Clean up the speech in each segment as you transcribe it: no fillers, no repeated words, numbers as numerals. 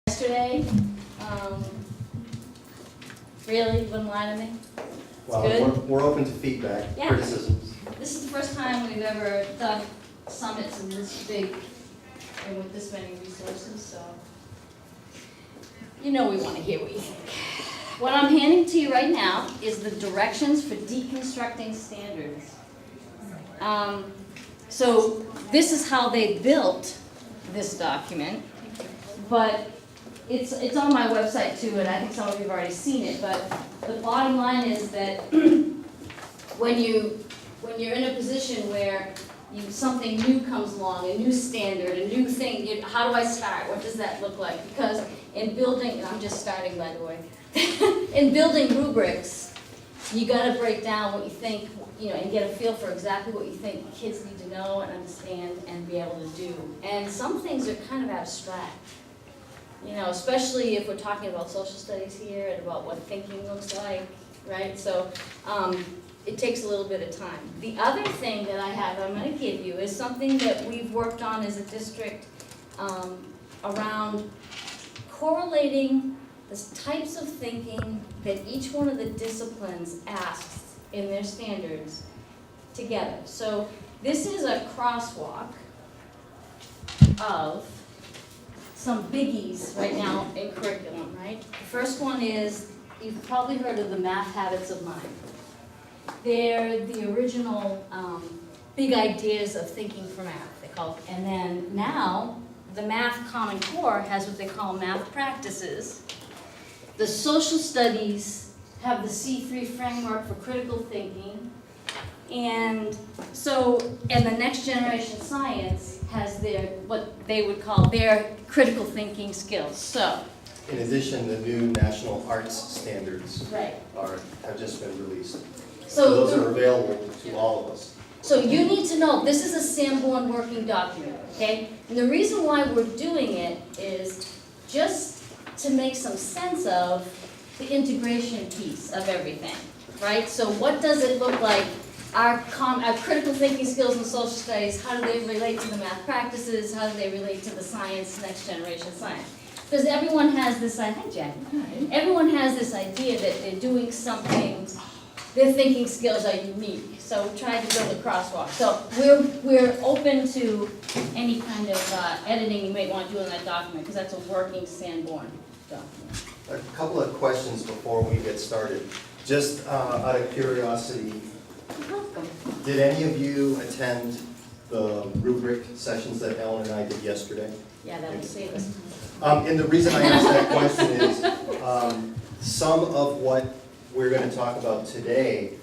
Yesterday, really, you wouldn't lie to me? Well, good? we're open to feedback, Yeah. criticisms. This is the first time we've ever done summits in this big and with this many resources, so you know we want to hear what you think. What I'm handing to you right now is the directions for deconstructing standards. So this is how they built this document, but it's on my website too, and I think some of you have already seen it, but the bottom line is that when you're in a position where something new comes along, a new standard, a new thing, how do I start? What does that look like? Because in building, and I'm just starting by the way, in building rubrics, you gotta break down what you think, and get a feel for exactly what you think kids need to know and understand and be able to do. And some things are kind of abstract. Especially if we're talking about social studies here and about what thinking looks like, right? So it takes a little bit of time. The other thing that I'm going to give you is something that we've worked on as a district around correlating the types of thinking that each one of the disciplines asks in their standards together. So this is a crosswalk of some biggies right now in curriculum, right? The first one is, you've probably heard of the math habits of mind. They're the original big ideas of thinking for math, they call it. And then now, the Math Common Core has what they call math practices. The social studies have the C3 framework for critical thinking. And the next generation science has what they would call their critical thinking skills. So, In addition, the new national arts standards right. have just been released. So those are available to all of us. So you need to know, this is a Sanborn working document, okay? And the reason why we're doing it is just to make some sense of the integration piece of everything, right? So what does it look like? Our critical thinking skills in social studies, how do they relate to the math practices? How do they relate to the science, next generation science? Because everyone has this, hi Jack, everyone has this idea that they're doing something, their thinking skills are unique. So we tried to build a crosswalk. So we're open to any kind of editing you may want to do in that document, because that's a working Sanborn document. A couple of questions before we get started. Just out of curiosity, did any of you attend the rubric sessions that Ellen and I did yesterday? Yeah, that will save us. And the reason I asked that question is some of what we're going to talk about today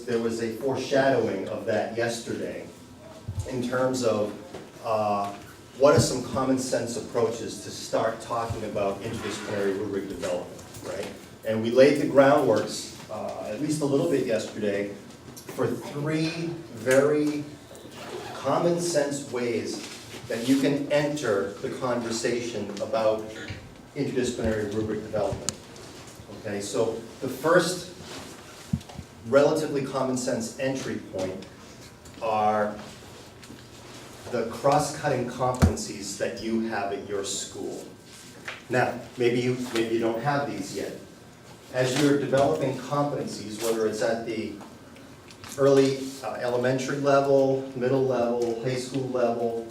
there was a foreshadowing of that yesterday in terms of what are some common sense approaches to start talking about interdisciplinary rubric development, right? And we laid the groundworks at least a little bit yesterday for 3 very common sense ways that you can enter the conversation about interdisciplinary rubric development. Okay, so the first relatively common sense entry point are the cross-cutting competencies that you have at your school. Now, maybe you don't have these yet. As you're developing competencies, whether it's at the early elementary level, middle level, high school level,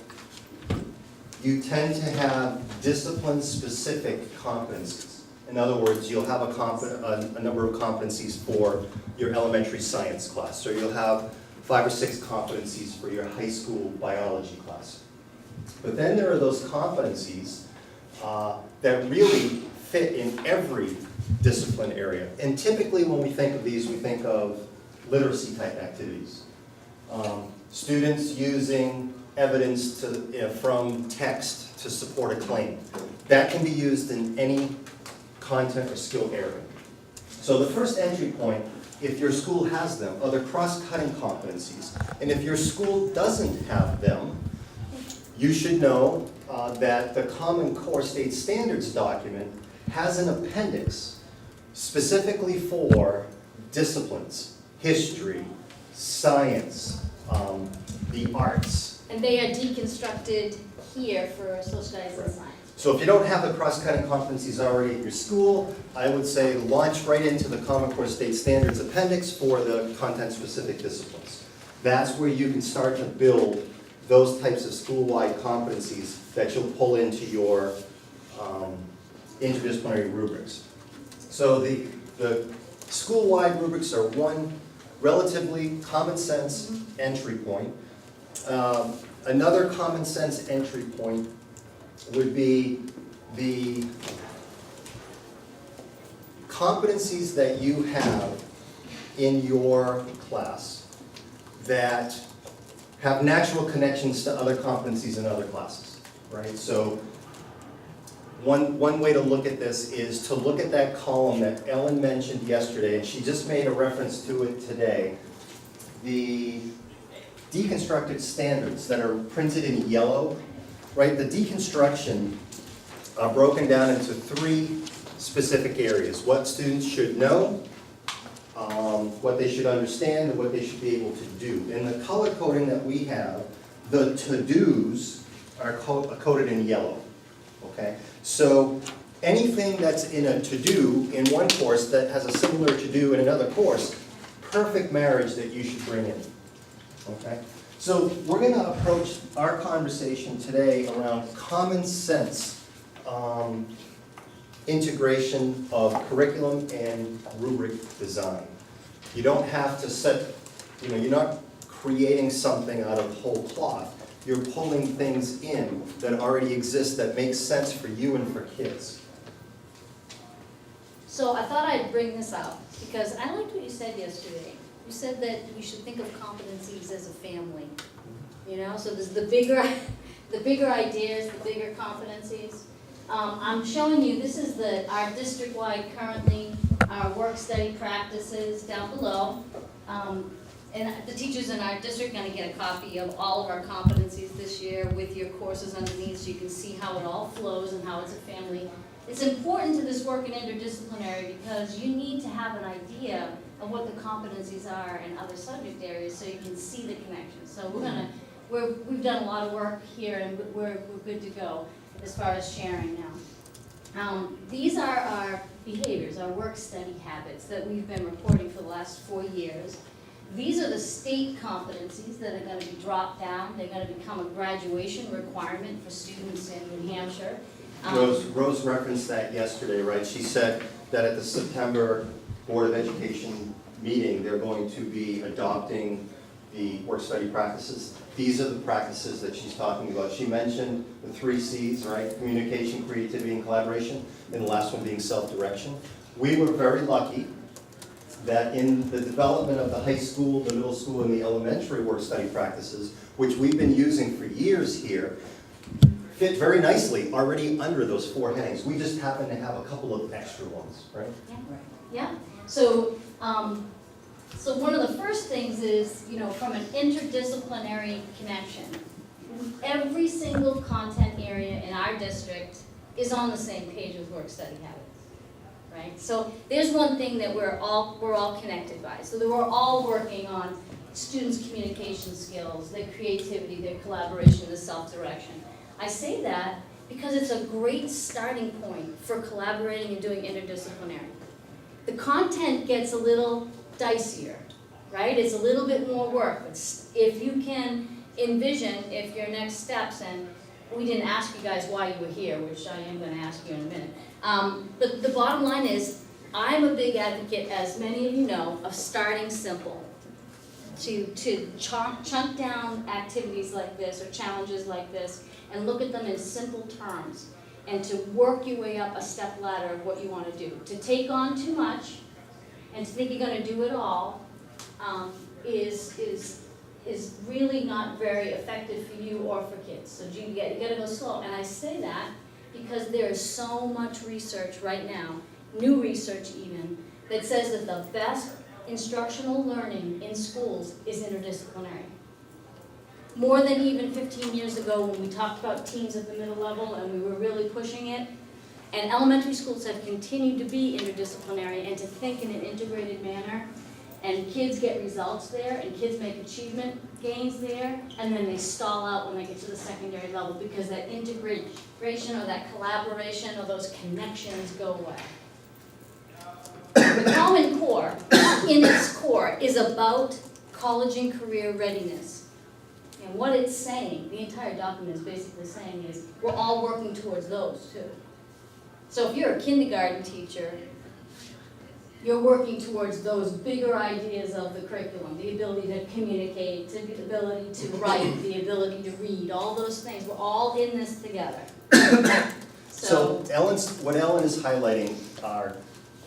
you tend to have discipline-specific competencies. In other words, you'll have a number of competencies for your elementary science class, or you'll have 5 or 6 competencies for your high school biology class. But then there are those competencies that really fit in every discipline area. And typically when we think of these, we think of literacy type activities. Students using evidence from text to support a claim. That can be used in any content or skill area. So the first entry point, if your school has them, are the cross-cutting competencies. And if your school doesn't have them, you should know that the Common Core State Standards document has an appendix specifically for disciplines, history, science, the arts. And they are deconstructed here for social studies and science. So if you don't have the cross-cutting competencies already at your school, I would say launch right into the Common Core State Standards Appendix for the content-specific disciplines. That's where you can start to build those types of school-wide competencies that you'll pull into your interdisciplinary rubrics. So the school-wide rubrics are one relatively common sense entry point. Another common sense entry point would be the competencies that you have in your class that have natural connections to other competencies in other classes, right? So one way to look at this is to look at that column that Ellen mentioned yesterday, and she just made a reference to it today. The Deconstructed Standards that are printed in yellow, right? The deconstruction are broken down into 3 specific areas. What students should know, what they should understand, and what they should be able to do. In the color coding that we have, the to-dos are coded in yellow, okay? So anything that's in a to-do in one course that has a similar to-do in another course, perfect marriage that you should bring in, okay? So we're going to approach our conversation today around common sense integration of curriculum and rubric design. You don't have to set, you're not creating something out of whole cloth. You're pulling things in that already exist that make sense for you and for kids. So I thought I'd bring this up, because I liked what you said yesterday. You said that we should think of competencies as a family, so there's the bigger ideas, the bigger competencies. I'm showing you, this is our district-wide currently, our work study practices down below. And the teachers in our district are going to get a copy of all of our competencies this year with your courses underneath, so you can see how it all flows and how it's a family. It's important to this work in interdisciplinary because you need to have an idea of what the competencies are in other subject areas so you can see the connections. So we've done a lot of work here and we're good to go as far as sharing now. These are our behaviors, our work study habits that we've been reporting for the last 4 years. These are the state competencies that are going to be dropped down. They're going to become a graduation requirement for students in New Hampshire. Rose referenced that yesterday, right? She said that at the September Board of Education meeting, they're going to be adopting the work study practices. These are the practices that she's talking about. She mentioned the 3 C's, right? Communication, creativity, and collaboration, and the last one being self-direction. We were very lucky that in the development of the high school, the middle school, and the elementary work study practices, which we've been using for years here, fit very nicely already under those 4 headings. We just happen to have a couple of extra ones, right? Yeah. So one of the first things is, from an interdisciplinary connection, every single content area in our district is on the same page with work study habits. Right? So there's one thing that we're all connected by. So that we're all working on students' communication skills, their creativity, their collaboration, the self-direction. I say that because it's a great starting point for collaborating and doing interdisciplinary. The content gets a little dicier, right? It's a little bit more work. But if you can envision if your next steps, and we didn't ask you guys why you were here, which I am going to ask you in a minute. But the bottom line is, I'm a big advocate, as many of you know, of starting simple. To chunk down activities like this or challenges like this and look at them in simple terms and to work your way up a step ladder of what you want to do. To take on too much and to think you're going to do it all is really not very effective for you or for kids. So you got to go slow. And I say that because there is so much research right now, new research even, that says that the best instructional learning in schools is interdisciplinary. More than even 15 years ago when we talked about teams at the middle level and we were really pushing it. And elementary schools have continued to be interdisciplinary and to think in an integrated manner. and kids get results there, and kids make achievement gains there, and then they stall out when they get to the secondary level because that integration or that collaboration or those connections go away. The Common Core, in its core, is about college and career readiness. And what it's saying, the entire document is basically saying is, we're all working towards those too. So if you're a kindergarten teacher, you're working towards those bigger ideas of the curriculum, the ability to communicate, the ability to write, the ability to read, all those things. We're all in this together. So what Ellen is highlighting are,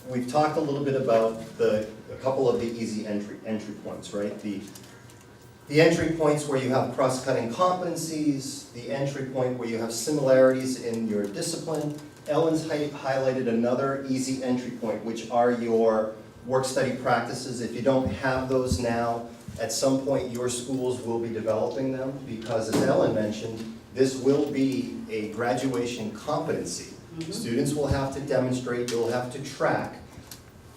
we've talked a little bit about a couple of the easy entry points, right? The entry points where you have cross-cutting competencies, the entry point where you have similarities in your discipline. Ellen's highlighted another easy entry point, which are your work-study practices. If you don't have those now, at some point your schools will be developing them, because as Ellen mentioned, this will be a graduation competency. Students will have to demonstrate, you'll have to track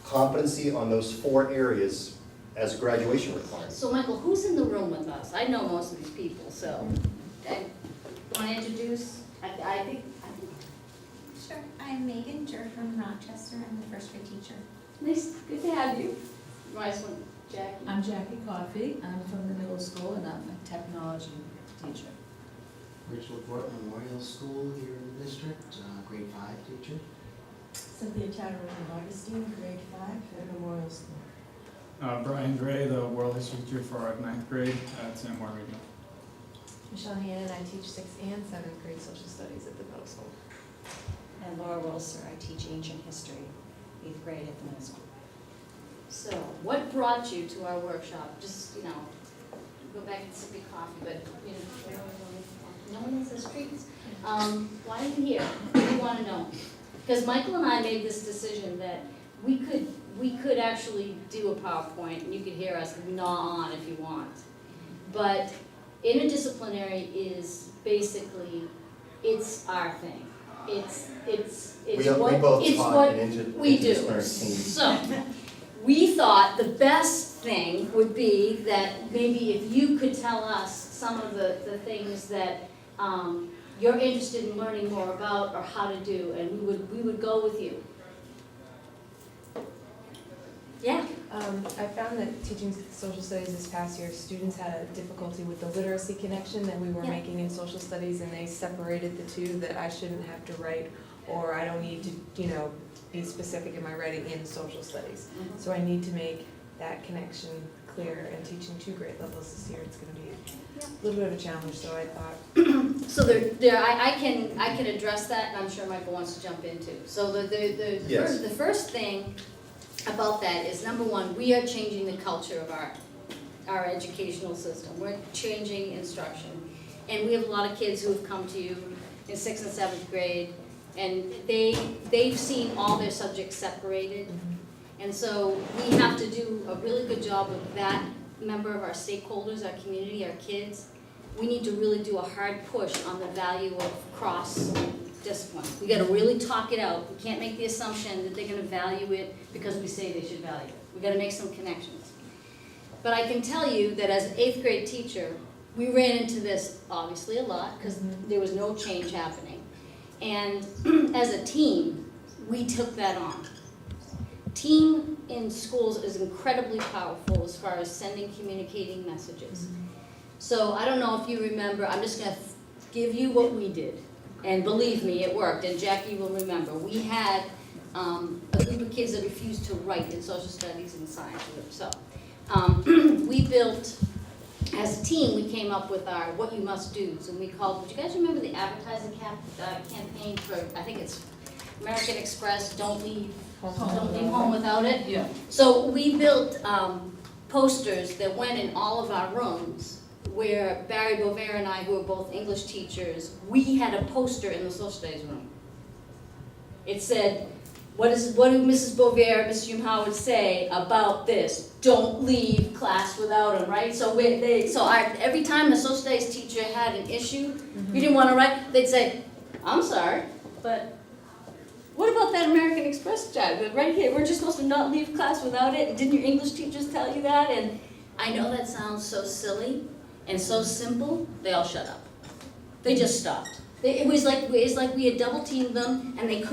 competency on those 4 areas as a graduation requirement. So Michael, who's in the room with us? I know most of these people, so, okay. Want to introduce? I think. Sure, I'm Megan Jur from Rochester. I'm the first grade teacher. Nice, good to have you. Nice one, Jackie. I'm Jackie Coffey. I'm from the middle school and I'm a technology teacher. Rachel Gort, Memorial School here in the district, grade 5 teacher. Cynthia Chatterley of Augustine, grade 5 at Memorial School. Brian Gray, the world history teacher for our 9th grade at San Juan Regional. Michelle Hannon, I teach 6th and 7th grade social studies at the middle school. And Laura Wilser, I teach ancient history, 8th grade at the middle school. So, what brought you to our workshop? Just, go back and sip your coffee, but, no one in the streets. Why are you here? What do you want to know? Because Michael and I made this decision that we could actually do a PowerPoint, and you could hear us gnaw on if you want. But interdisciplinary is basically, it's our thing. It's We what both it's taught what in we do. interdisciplinary teams. So, we thought the best thing would be that maybe if you could tell us some of the things that you're interested in learning more about or how to do, and we would go with you. Yeah. I found that teaching social studies this past year, students had a difficulty with the literacy connection that we were Yeah. making in social studies, and they separated the two, that I shouldn't have to write, or I don't need to, be specific in my writing in social studies. So I need to make that connection clear, and teaching 2 grade levels this year, it's gonna be a little bit of a challenge, so I thought. So I can address that, and I'm sure Michael wants to jump into. So Yes. the first thing about that is, number one, we are changing the culture of our educational system. We're changing instruction. And we have a lot of kids who have come to you in 6th and 7th grade, and they've seen all their subjects separated. And so we have to do a really good job with that member of our stakeholders, our community, our kids. We need to really do a hard push on the value of cross-discipline. We gotta really talk it out. We can't make the assumption that they're gonna value it because we say they should value it. We gotta make some connections. But I can tell you that as an 8th grade teacher, we ran into this obviously a lot because there was no change happening. And as a team, we took that on. Team in schools is incredibly powerful as far as sending, communicating messages. So I don't know if you remember, I'm just gonna give you what we did. And believe me, it worked, and Jackie will remember. We had a group of kids that refused to write in social studies and science. So we built, as a team, we came up with our what you must do's, and we called, do you guys remember the advertising campaign for, I think it's American Express, don't leave home without it? Yeah. So we built posters that went in all of our rooms, where Barry Bovair and I, who are both English teachers, we had a poster in the social studies room. It said, what do Mrs. Bovair, Mrs. Hume Howard say about this? Don't leave class without him, right? So every time the social studies teacher had an issue, we didn't want to write, they'd say, I'm sorry, but what about about that American Express job, but right here, we're just supposed to not leave class without it, didn't your English teachers tell you that? And I know that sounds so silly and so simple, they all shut up. They just stopped. It was like we had double teamed them and they couldn't